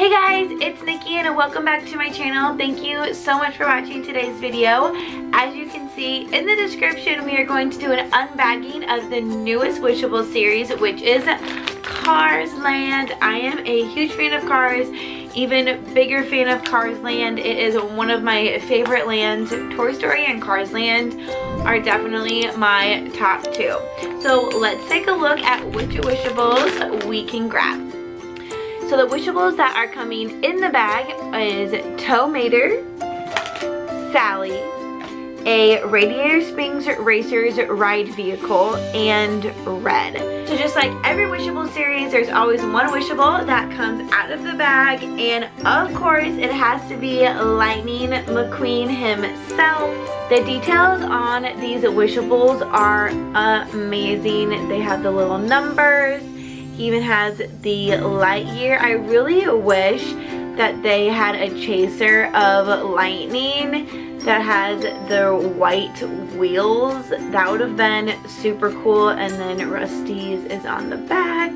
Hey guys, it's Nikki and welcome back to my channel. Thank you so much for watching today's video. As you can see in the description, we are going to do an unbagging of the newest Wishable series, which is Cars Land. I am a huge fan of Cars, even bigger fan of Cars Land. It is one of my favorite lands. Toy Story and Cars Land are definitely my top two. So let's take a look at which Wishables we can grab. So the Wishables that are coming in the bag is Tow Mater, Sally, a Radiator Springs Racers ride vehicle, and Red. So just like every Wishable series, there's always one Wishable that comes out of the bag, and of course it has to be Lightning McQueen himself. The details on these Wishables are amazing. They have the little numbers. He even has the light year. I really wish that they had a chaser of Lightning that has the white wheels. That would have been super cool. And then Rusty's is on the back.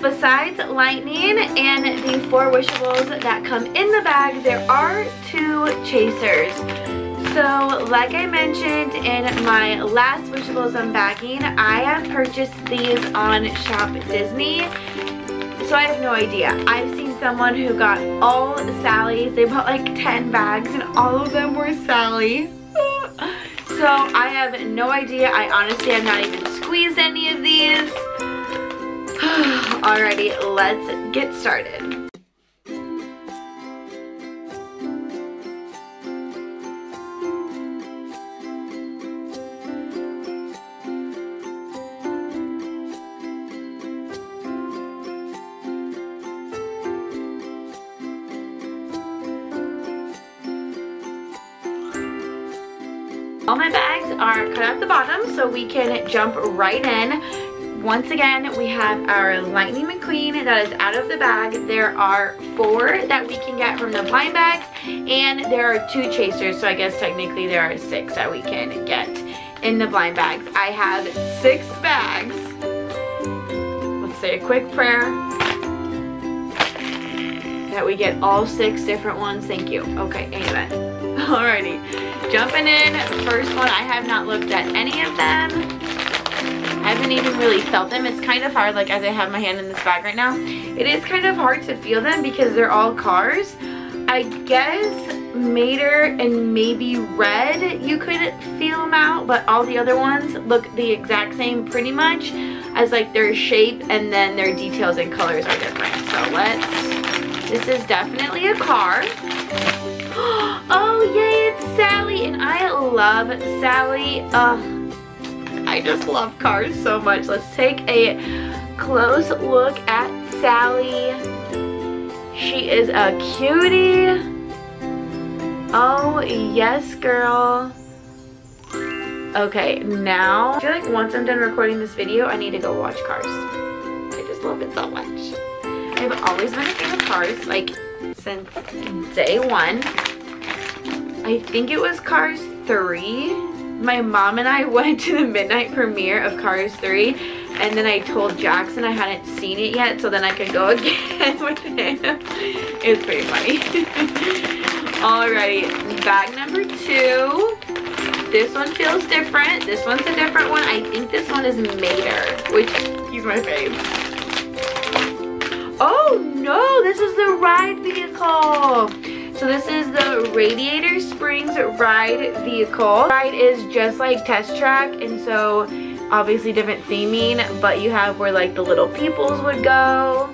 Besides Lightning and the four Wishables that come in the bag, there are two chasers. So, like I mentioned in my last Wishables unbagging, I have purchased these on Shop Disney. So I have no idea. I've seen someone who got all Sally's. They bought like 10 bags and all of them were Sally. So I have no idea. I honestly have not even squeezed any of these. Alrighty, let's get started. All my bags are cut out the bottom so we can jump right in. Once again, we have our Lightning McQueen that is out of the bag. There are 4 that we can get from the blind bags, and there are 2 chasers, so I guess technically there are 6 that we can get in the blind bags. I have 6 bags. Let's say a quick prayer that we get all 6 different ones. Thank you. Okay, amen. Alrighty. Jumping in, first one, I have not looked at any of them. I haven't even really felt them. It's kind of hard, like as I have my hand in this bag right now. It is kind of hard to feel them because they're all cars. I guess Mater and maybe Red, you could feel them out, but all the other ones look the exact same pretty much, as like their shape and then their details and colors are different. So this is definitely a car. Oh yay, it's Sally, and I love Sally. I just love Cars so much. Let's take a close look at Sally. She is a cutie. Oh yes, girl. Okay, now I feel like once I'm done recording this video, I need to go watch Cars. I just love it so much. I've always been a fan of Cars, like since day one. I think it was Cars 3. My mom and I went to the midnight premiere of Cars 3, and then I told Jackson I hadn't seen it yet so then I could go again with him. It was pretty funny. Alrighty, bag number 2. This one feels different. This one's a different one. I think this one is Mater, which he's my fave. Oh no, this is the ride vehicle. So this is the Radiator Springs ride vehicle. Ride is just like Test Track, and so obviously different theming, but you have where like the little peoples would go.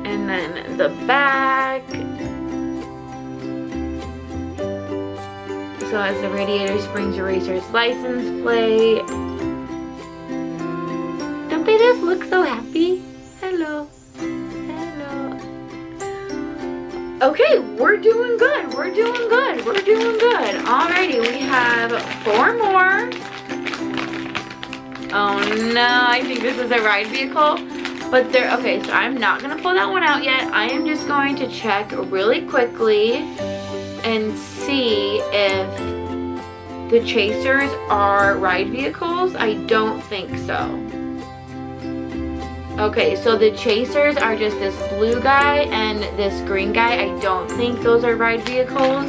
And then the back. So as the Radiator Springs Racers license plate. Don't they just look so happy? Hello. Okay, we're doing good. We're doing good. We're doing good. Alrighty, we have 4 more. Oh no, I think this is a ride vehicle. But they're, okay, so I'm not gonna pull that one out yet. I am just going to check really quickly and see if the chasers are ride vehicles. I don't think so. Okay, so the chasers are just this blue guy and this green guy. I don't think those are ride vehicles.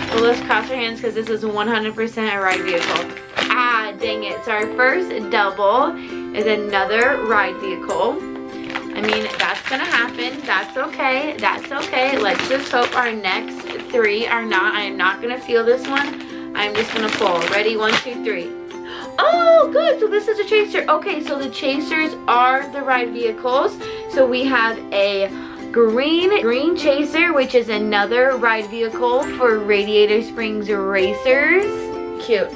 So let's cross our hands because this is 100% a ride vehicle. Ah, dang it. So our first double is another ride vehicle. I mean, that's gonna happen. That's okay. That's okay. Let's just hope our next 3 are not. I am not gonna feel this one. I'm just gonna pull. Ready? 1, 2, 3. Oh, good. So this is a chaser. Okay, so the chasers are the ride vehicles. So we have a green chaser, which is another ride vehicle for Radiator Springs Racers. Cute.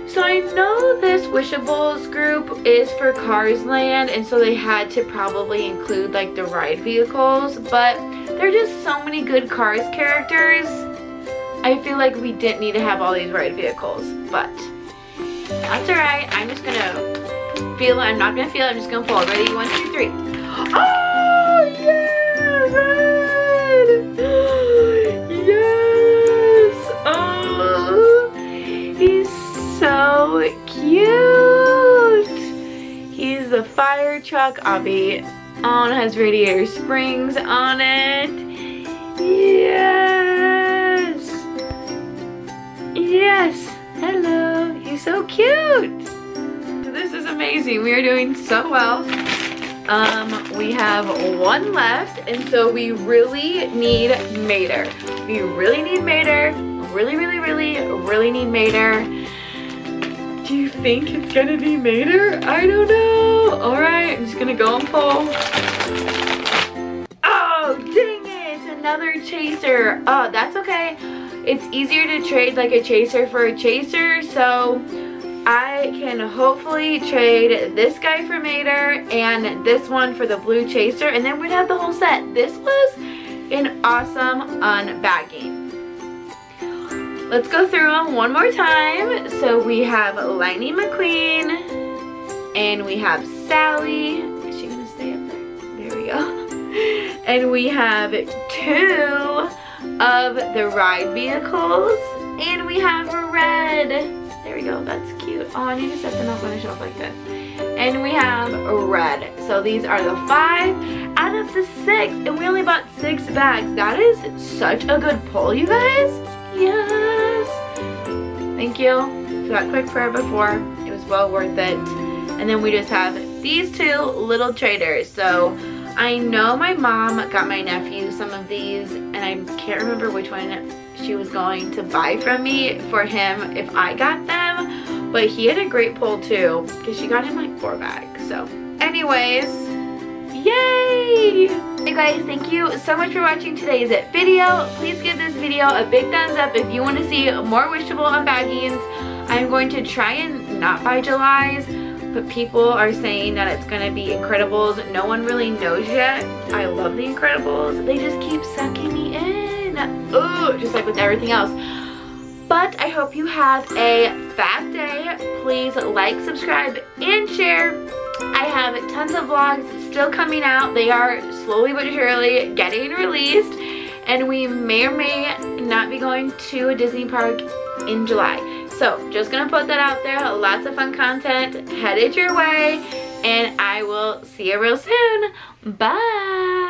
So I know this Wishables group is for Cars Land, and so they had to probably include like the ride vehicles, but there are just so many good Cars characters. I feel like we didn't need to have all these ride vehicles, but that's alright. I'm just gonna feel it. I'm not gonna feel it. I'm just gonna pull. Ready? 1, 2, 3. Oh, yeah! Red! Yes! Oh, he's so cute. He's the fire truck. Obby on has Radiator Springs on it. Yes! Yes! Hello! He's so cute! This is amazing. We are doing so well. We have 1 left, and so we really need Mater. We really need Mater. Really need Mater. Do you think it's gonna be Mater? I don't know. Alright, I'm just gonna go and pull. Oh, dang it! Another chaser. Oh, that's okay. It's easier to trade like a chaser for a chaser, so I can hopefully trade this guy for Mater and this one for the blue chaser, and then we'd have the whole set. This was an awesome unbagging. Let's go through them one more time. So we have Lightning McQueen, and we have Sally. Is she gonna stay up there? There we go. And we have 2 of the ride vehicles, and we have a red. There we go. That's cute. Oh, I need to set them up on a shelf like this. And we have a red. So these are the 5 out of the 6, and we only bought 6 bags. That is such a good pull, you guys. Yes. Thank you for that quick prayer before. It was well worth it. And then we just have these 2 little traders. So I know my mom got my nephew some of these, and I can't remember which one she was going to buy from me for him if I got them, but he had a great pull too because she got him like 4 bags. So anyways, yay! Hey guys, thank you so much for watching today's video. Please give this video a big thumbs up if you want to see more Wishable unbaggings. I'm going to try and not buy July's, but people are saying that it's going to be Incredibles. No one really knows yet. I love the Incredibles. They just keep sucking me in. Ugh, just like with everything else. But I hope you have a fab day. Please like, subscribe, and share. I have tons of vlogs still coming out. They are slowly but surely getting released. And we may or may not be going to a Disney park in July. So just gonna put that out there. Lots of fun content headed your way. And I will see you real soon. Bye.